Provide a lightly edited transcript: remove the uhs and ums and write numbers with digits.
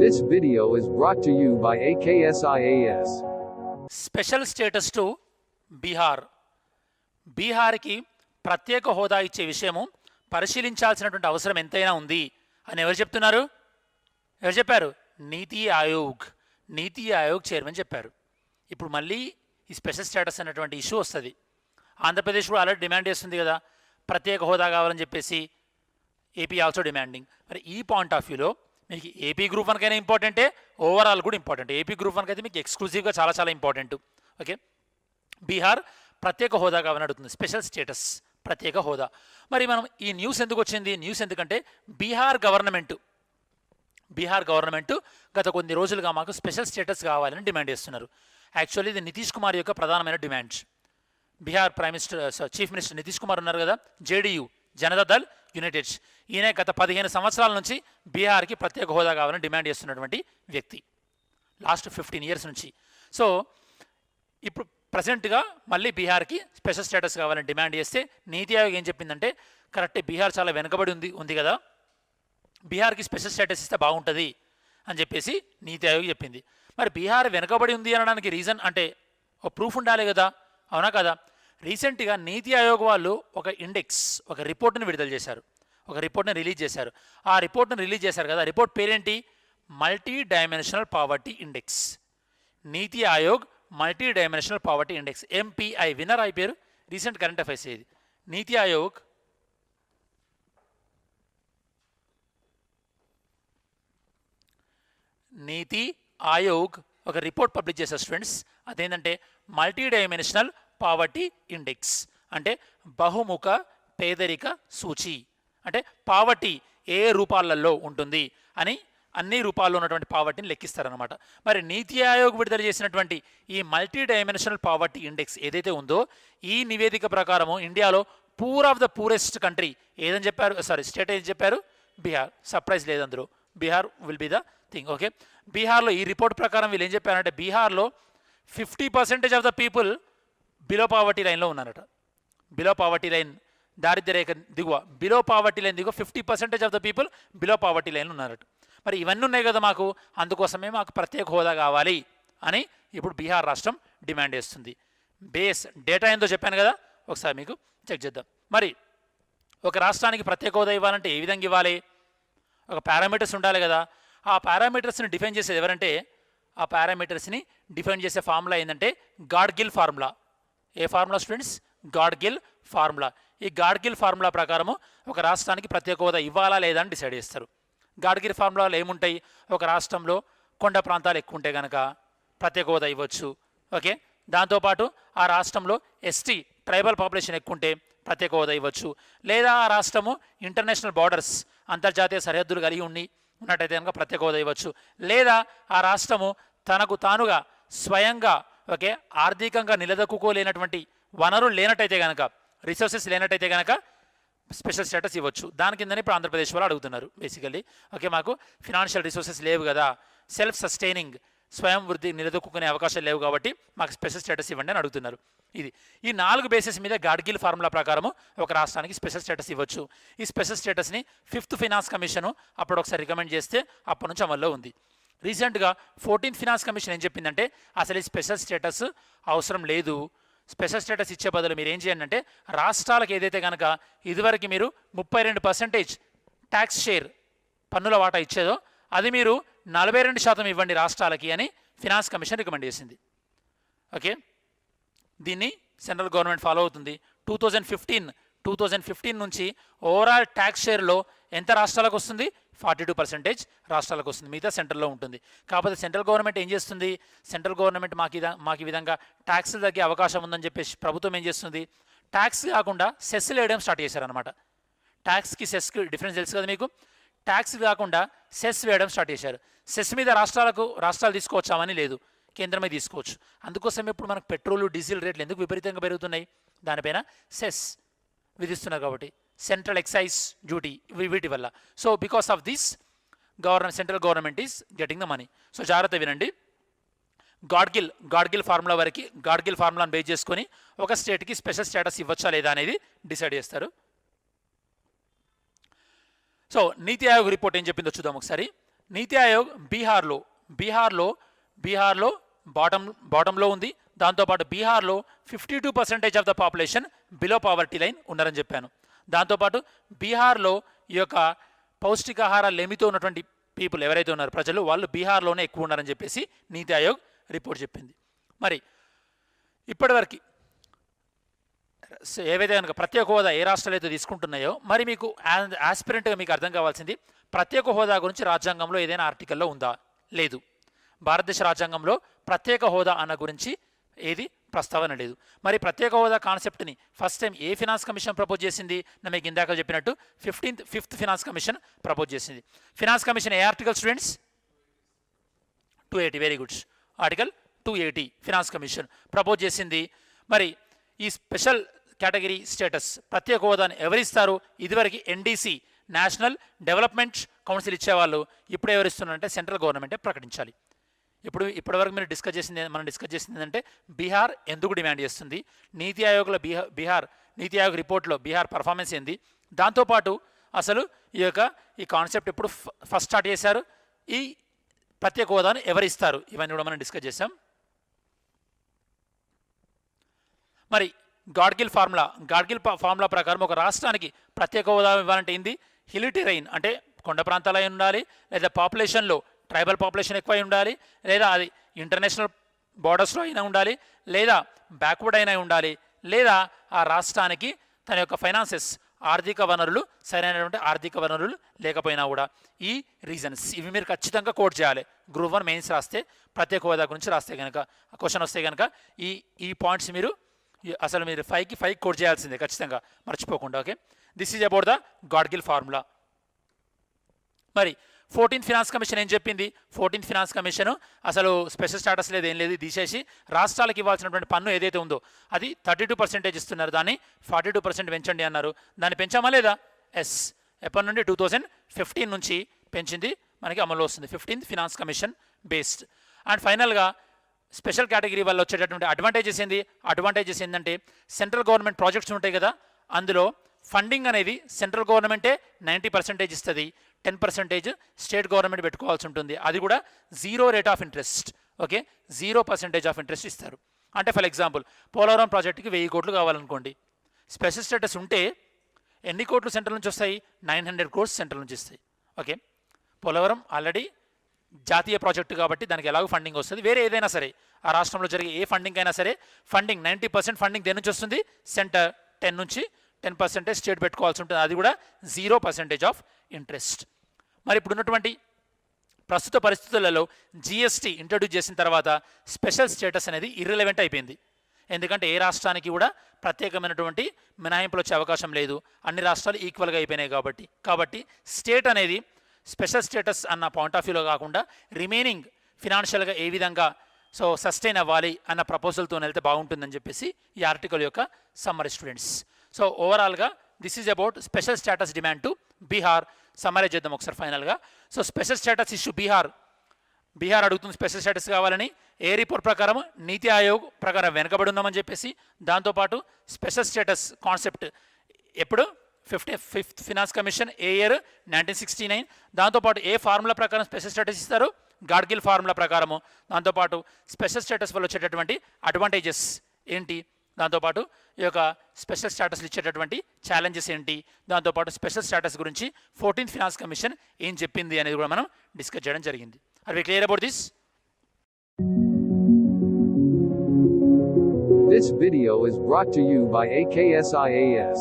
This video is brought to you by AKSIAS. Special status to Bihar. బీహార్కి ప్రత్యేక హోదా ఇచ్చే విషయము పరిశీలించాల్సినటువంటి అవసరం ఎంతైనా ఉంది అని ఎవరు చెప్తున్నారు? ఎవరు చెప్పారు? నీతి ఆయోగ్ చైర్మన్ చెప్పారు. ఇప్పుడు మళ్ళీ ఈ స్పెషల్ స్టేటస్ అనేటువంటి ఇష్యూ వస్తుంది. ఆంధ్రప్రదేశ్ కూడా ఆల్రెడీ డిమాండ్ చేస్తుంది కదా, ప్రత్యేక హోదా కావాలని చెప్పేసి. AP also demanding. మరి ఈ పాయింట్ ఆఫ్ వ్యూలో మీకు ఏపీ గ్రూప్ 1 కైనా ఇంపార్టెంటే, ఓవరాల్ కూడా ఇంపార్టెంట్. ఏపీ గ్రూప్ 1 అయితే మీకు ఎక్స్క్లూజివ్గా చాలా ఇంపార్టెంట్. ఓకే, బీహార్ ప్రత్యేక హోదా కావాలని అడుగుతుంది, స్పెషల్ స్టేటస్, ప్రత్యేక హోదా. మరి మనం ఈ న్యూస్ ఎందుకు వచ్చింది? న్యూస్ ఎందుకంటే బీహార్ గవర్నమెంట్ గత కొన్ని రోజులుగా మాకు స్పెషల్ స్టేటస్ కావాలని డిమాండ్ చేస్తున్నారు. యాక్చువల్లీ ఇది నితీష్ కుమార్ యొక్క ప్రధానమైన demand. Bihar chief minister Nitish Kumar ఉన్నారు కదా, జేడీయూ, జనతా దళ్ యునైటెడ్, ఈయన గత 15 సంవత్సరాల నుంచి బీహార్కి ప్రత్యేక హోదా కావాలని డిమాండ్ చేస్తున్నటువంటి వ్యక్తి, లాస్ట్ 15 years నుంచి. సో ఇప్పుడు ప్రజెంట్గా మళ్ళీ బీహార్కి స్పెషల్ స్టేటస్ కావాలని డిమాండ్ చేస్తే నీతి ఆయోగ్ ఏం చెప్పిందంటే, కరెక్టే, బీహార్ చాలా వెనుకబడి ఉంది కదా, బీహార్కి స్పెషల్ స్టేటస్ ఇస్తే బాగుంటుంది అని చెప్పేసి నీతి ఆయోగ్ చెప్పింది. మరి బీహార్ వెనుకబడి ఉంది అనడానికి రీజన్ అంటే ఒక ప్రూఫ్ ఉండాలి కదా, అవునా కదా? రీసెంట్గా నీతి ఆయోగ్ వాళ్ళు ఒక రిపోర్ట్ని విడుదల చేశారు, ఒక రిపోర్ట్ని రిలీజ్ చేశారు. ఆ రిపోర్ట్ని రిలీజ్ చేశారు కదా, రిపోర్ట్ పేరేంటి? Multi dimensional poverty index. NITI Aayog multi dimensional poverty index, MPI. Winner అయిపోయారు, రీసెంట్ కరెంట్ అఫైర్స్ ఇది. నీతి ఆయోగ్ ఒక రిపోర్ట్ పబ్లిష్ చేశారు స్టూడెంట్స్. అదేంటంటే మల్టీ డైమెన్షనల్ పావర్టీ ఇండెక్స్, అంటే బహుముఖ పేదరిక సూచి. అంటే పావర్టీ ఏ రూపాలలో ఉంటుంది అని, అన్ని రూపాల్లో ఉన్నటువంటి పావర్టీని లెక్కిస్తారనమాట. మరి నీతి ఆయోగ్ విడుదల చేసినటువంటి ఈ మల్టీ డైమెన్షనల్ పావర్టీ ఇండెక్స్ ఏదైతే ఉందో, ఈ నివేదిక ప్రకారము ఇండియాలో poor of the poorest country ఏదని చెప్పారు, స్టేట్ ఏది చెప్పారు? బీహార్. సర్ప్రైజ్ లేదు అందులో, Bihar will be the thing. Okay, బీహార్లో ఈ రిపోర్ట్ ప్రకారం వీళ్ళు ఏం చెప్పారంటే, బీహార్లో 50% of the people below poverty లైన్లో ఉన్నారట. బిలో పావర్టీ లైన్, దారిద్ర్య రేఖ దిగువ, బిలో పావర్టీ లైన్ దిగువ 50% of the people below poverty line ఉన్నారట. మరి ఇవన్నీ ఉన్నాయి కదా మాకు, అందుకోసమే మాకు ప్రత్యేక హోదా కావాలి అని ఇప్పుడు బీహార్ రాష్ట్రం డిమాండ్ చేస్తుంది. బేస్ డేటా ఏందో చెప్పాను కదా, ఒకసారి మీకు చెక్ చేద్దాం. మరి ఒక రాష్ట్రానికి ప్రత్యేక హోదా ఇవ్వాలంటే ఏ విధంగా ఇవ్వాలి? ఒక పారామీటర్స్ ఉండాలి కదా. ఆ పారామీటర్స్ని డిఫైన్ చేసేది ఎవరంటే, ఆ పారామీటర్స్ని డిఫైన్ చేసే ఫార్ములా ఏంటంటే గాడ్గిల్ ఫార్ములా. ఏ ఫార్ములా స్టూడెంట్స్? గాడ్గిల్ ఫార్ములా. ఈ గాడ్గిల్ ఫార్ములా ప్రకారము ఒక రాష్ట్రానికి ప్రత్యేక హోదా ఇవ్వాలా లేదా అని డిసైడ్ చేస్తారు. గాడ్గిల్ ఫార్ములాలో ఏముంటాయి? ఒక రాష్ట్రంలో కొండ ప్రాంతాలు ఎక్కువ ఉంటే కనుక ప్రత్యేక హోదా ఇవ్వచ్చు. ఓకే, దాంతోపాటు ఆ రాష్ట్రంలో ఎస్టీ ట్రైబల్ పాపులేషన్ ఎక్కువ ఉంటే ప్రత్యేక హోదా ఇవ్వచ్చు. లేదా ఆ రాష్ట్రము ఇంటర్నేషనల్ బార్డర్స్, అంతర్జాతీయ సరిహద్దులు కలిగి ఉన్నట్టయితే కనుక ప్రత్యేక హోదా ఇవ్వచ్చు. లేదా ఆ రాష్ట్రము తనకు తానుగా స్వయంగా ఆర్థికంగా నిలదొక్కుకోలేనటువంటి వనరులు లేనట్టయితే కనుక, రిసోర్సెస్ లేనట్టయితే కనుక స్పెషల్ స్టేటస్ ఇవ్వచ్చు. దాని కిందనే ఇప్పుడు ఆంధ్రప్రదేశ్ వాళ్ళు అడుగుతున్నారు బేసికల్లీ. ఓకే, మాకు ఫినాన్షియల్ రిసోర్సెస్ లేవు కదా, సెల్ఫ్ సస్టైనింగ్, స్వయం వృద్ధి నిలదొక్కునే అవకాశాలు లేవు కాబట్టి మాకు స్పెషల్ స్టేటస్ ఇవ్వండి అని అడుగుతున్నారు. ఈ 4 బేసిస్ మీద గాడ్గిల్ ఫార్ములా ప్రకారము ఒక రాష్ట్రానికి స్పెషల్ స్టేటస్ ఇవ్వచ్చు. ఈ స్పెషల్ స్టేటస్ని 5th ఫినాన్స్ కమిషన్ అప్పుడు ఒకసారి రికమెండ్ చేస్తే అప్పటి నుంచి అమల్లో ఉంది. రీసెంట్గా 14th ఫినాన్స్ కమిషన్ ఏం చెప్పిందంటే, అసలు ఈ స్పెషల్ స్టేటస్ అవసరం లేదు, స్పెషల్ స్టేటస్ ఇచ్చే బదులు మీరు ఏం చేయండి అంటే, రాష్ట్రాలకు ఏదైతే కనుక ఇదివరకు మీరు 32% ట్యాక్స్ షేర్, పన్నుల వాటా ఇచ్చేదో అది మీరు 42% ఇవ్వండి రాష్ట్రాలకి అని ఫినాన్స్ కమిషన్ రికమెండ్ చేసింది. ఓకే, దీన్ని సెంట్రల్ గవర్నమెంట్ ఫాలో అవుతుంది. 2015 నుంచి ఓవరాల్ ట్యాక్స్ షేర్లో ఎంత రాష్ట్రాలకు వస్తుంది? 42% రాష్ట్రాలకు వస్తుంది, మిగతా సెంట్రల్లో ఉంటుంది. కాకపోతే సెంట్రల్ గవర్నమెంట్ ఏం చేస్తుంది? సెంట్రల్ గవర్నమెంట్ మాకు ఈ విధంగా ట్యాక్స్లు తగ్గే అవకాశం ఉందని చెప్పేసి ప్రభుత్వం ఏం చేస్తుంది? ట్యాక్స్ కాకుండా సెస్లు వేయడం స్టార్ట్ చేశారనమాట. ట్యాక్స్కి సెస్కి డిఫరెన్స్ తెలుసు కదా మీకు. ట్యాక్స్ కాకుండా సెస్ వేయడం స్టార్ట్ చేశారు. సెస్ మీద రాష్ట్రాలు తీసుకోవచ్చామని లేదు, కేంద్రమే తీసుకోవచ్చు. అందుకోసం ఇప్పుడు మనకు పెట్రోలు, డీజిల్ రేట్లు ఎందుకు విపరీతంగా పెరుగుతున్నాయి? దానిపైన సెస్ విధిస్తున్నారు కాబట్టి, సెంట్రల్ ఎక్సైజ్ డ్యూటీ, వీటి వల్ల. So because of this central government is getting the money. So జాగ్రత్త వినండి, గాడ్గిల్ ఫార్ములాను బేస్ చేసుకొని ఒక స్టేట్కి స్పెషల్ స్టేటస్ ఇవ్వచ్చా లేదా అనేది డిసైడ్ చేస్తారు. సో నీతి ఆయోగ్ రిపోర్ట్ ఏం చెప్పిందో చూద్దాం ఒకసారి. నీతి ఆయోగ్ బీహార్లో బాటంలో ఉంది. దాంతోపాటు బీహార్లో 52% of the population below poverty line ఉన్నారని చెప్పాను. దాంతోపాటు బీహార్లో ఈ యొక్క పౌష్టికాహార లేమితో ఉన్నటువంటి పీపుల్ ఎవరైతే ఉన్నారో ప్రజలు, వాళ్ళు బీహార్లోనే ఎక్కువ ఉన్నారని చెప్పేసి నీతి ఆయోగ్ రిపోర్ట్ చెప్పింది. మరి ఇప్పటివరకు ఏవైతే కనుక ప్రత్యేక హోదా ఏ రాష్ట్రాలు అయితే తీసుకుంటున్నాయో, మరి మీకు ఆస్పిరెంట్గా మీకు అర్థం కావాల్సింది, ప్రత్యేక హోదా గురించి రాజ్యాంగంలో ఏదైనా ఆర్టికల్లో ఉందా? లేదు. భారతదేశ రాజ్యాంగంలో ప్రత్యేక హోదా అన్న గురించి ఏది ప్రస్తావన లేదు. మరి ప్రత్యేక హోదా కాన్సెప్ట్ని ఫస్ట్ టైం ఏ ఫినాన్స్ కమిషన్ ప్రపోజ్ చేసింది? నేను మీకు ఇందాక చెప్పినట్టు ఫిఫ్త్ ఫినాన్స్ కమిషన్ ప్రపోజ్ చేసింది. ఫినాన్స్ కమిషన్ ఏ article students? 280. Very good. Article 280 finance commission propose చేసింది. మరి ఈ స్పెషల్ కేటగిరీ స్టేటస్ ప్రత్యేక హోదాను ఎవరిస్తారు? ఇదివరకు ఎన్డీసీ నేషనల్ డెవలప్మెంట్ కౌన్సిల్ ఇచ్చేవాళ్ళు. ఇప్పుడు ఎవరిస్తున్నారంటే సెంట్రల్ గవర్నమెంటే ప్రకటించాలి. ఇప్పటివరకు మనం డిస్కస్ చేసింది ఏంటంటే బీహార్ ఎందుకు డిమాండ్ చేస్తుంది, నీతి ఆయోగ్లో నీతి ఆయోగ్ రిపోర్ట్లో బీహార్ పర్ఫార్మెన్స్ ఏంది, దాంతోపాటు అసలు ఈ కాన్సెప్ట్ ఎప్పుడు ఫస్ట్ స్టార్ట్ చేశారు, ఈ ప్రత్యేక హోదాను ఎవరిస్తారు, ఇవన్నీ కూడా మనం డిస్కస్ చేసాం. మరి గాడ్గిల్ ఫార్ములా ప్రకారం ఒక రాష్ట్రానికి ప్రత్యేక హోదా ఇవ్వాలంటే ఏంది? హిల్ టెరైన్ అంటే కొండ ప్రాంతాలు అయి ఉండాలి, లేదా పాపులేషన్లో ట్రైబల్ పాపులేషన్ ఎక్కువ ఉండాలి, లేదా అది ఇంటర్నేషనల్ బార్డర్స్లో అయినా ఉండాలి, లేదా బ్యాక్వర్డ్ అయినా ఉండాలి, లేదా ఆ రాష్ట్రానికి తన యొక్క ఫైనాన్సెస్ ఆర్థిక వనరులు సరైనటువంటి ఆర్థిక వనరులు లేకపోయినా కూడా. ఈ రీజన్స్ ఇవి మీరు ఖచ్చితంగా కోట్ చేయాలి. గ్రూప్ 1 మెయిన్స్ రాస్తే, ప్రత్యేక హోదా గురించి రాస్తే కనుక క్వశ్చన్ వస్తే కనుక ఈ పాయింట్స్ మీరు 5కి 5 కోట్ చేయాల్సిందే ఖచ్చితంగా, మర్చిపోకుండా. Okay, this is about the Gadgil formula. మరి 14th ఫినాన్స్ కమిషన్ ఏం చెప్పింది? 14th ఫినాన్స్ కమిషన్ అసలు స్పెషల్ స్టాటస్ లేదు, ఏం లేదు, తీసేసి రాష్ట్రాలకు ఇవ్వాల్సినటువంటి పన్ను ఏదైతే ఉందో అది 32% ఇస్తున్నారు, దాన్ని 42% పెంచండి అన్నారు. దాన్ని పెంచామా లేదా? ఎస్. ఎప్పటి నుండి? 2015 నుంచి పెంచింది, మనకి అమలు వస్తుంది. 15th finance commission based. And ఫైనల్గా స్పెషల్ కేటగిరీ వల్ల వచ్చేటటువంటి అడ్వాంటేజెస్ ఏంటంటే సెంట్రల్ గవర్నమెంట్ ప్రాజెక్ట్స్ ఉంటాయి కదా, అందులో ఫండింగ్ అనేది సెంట్రల్ గవర్నమెంటే 90% ఇస్తుంది, 10% స్టేట్ గవర్నమెంట్ పెట్టుకోవాల్సి ఉంటుంది. అది కూడా 0 rate of interest. Okay, 0% of interest ఇస్తారు. అంటే ఫర్ ఎగ్జాంపుల్ పోలవరం ప్రాజెక్టుకి 1000 కోట్లు కావాలనుకోండి, స్పెషల్ స్టేటస్ ఉంటే ఎన్ని కోట్లు సెంట్రల్ నుంచి వస్తాయి? 900 crores సెంట్రల్ నుంచి వస్తాయి. ఓకే, పోలవరం ఆల్రెడీ జాతీయ ప్రాజెక్టు కాబట్టి దానికి ఎలాగో ఫండింగ్ వస్తుంది. వేరే ఏదైనా సరే ఆ రాష్ట్రంలో జరిగే ఏ ఫండింగ్ అయినా సరే ఫండింగ్ 90% ఫండింగ్ దేని నుంచి వస్తుంది? సెంటర్. 10% స్టేట్ పెట్టుకోవాల్సి ఉంటుంది, అది కూడా 0% ఆఫ్ ఇంట్రెస్ట్. మరి ఇప్పుడు ఉన్నటువంటి ప్రస్తుత పరిస్థితులలో జిఎస్టీ ఇంట్రడ్యూస్ చేసిన తర్వాత స్పెషల్ స్టేటస్ అనేది ఇర్రిలెవెంట్ అయిపోయింది. ఎందుకంటే ఏ రాష్ట్రానికి కూడా ప్రత్యేకమైనటువంటి మినహాయింపులు వచ్చే అవకాశం లేదు, అన్ని రాష్ట్రాలు ఈక్వల్గా అయిపోయినాయి కాబట్టి స్టేట్ అనేది స్పెషల్ స్టేటస్ అన్న పాయింట్ ఆఫ్ వ్యూలో కాకుండా రిమైనింగ్ ఫినాన్షియల్గా ఏ విధంగా సస్టైన్ అవ్వాలి అన్న ప్రపోజల్తో వెళ్తే బాగుంటుందని చెప్పేసి ఈ ఆర్టికల్ యొక్క సమ్మరీ స్టూడెంట్స్. సో ఓవరాల్గా this is about special status demand to Bihar. Summarise చేద్దాం ఒకసారి ఫైనల్గా. So special status issue Bihar అడుగుతుంది స్పెషల్ స్టేటస్ కావాలని. ఏ రిపోర్ట్ ప్రకారం? నీతి ఆయోగ్ ప్రకారం వెనకబడి ఉన్నామని చెప్పేసి. దాంతోపాటు స్పెషల్ స్టేటస్ కాన్సెప్ట్ ఎప్పుడు? 5th ఫినాన్స్ కమిషన్ ఏ ఇయర్? 1969. దాంతోపాటు ఏ ఫార్ములా ప్రకారం స్పెషల్ స్టేటస్ ఇస్తారు? గాడ్గిల్ ఫార్ములా ప్రకారము. దాంతోపాటు స్పెషల్ స్టేటస్ వల్ల వచ్చేటటువంటి అడ్వాంటేజెస్ ఏంటి, దాంతోపాటు ఈ యొక్క స్పెషల్ స్టేటస్లు ఇచ్చేటటువంటి ఛాలెంజెస్ ఏంటి, దాంతోపాటు స్పెషల్ స్టేటస్ గురించి 14th ఫినాన్స్ కమిషన్ ఏం చెప్పింది అనేది కూడా మనం డిస్కస్ చేయడం జరిగింది. Are we clear about this? This video is brought to you by AKSIAS.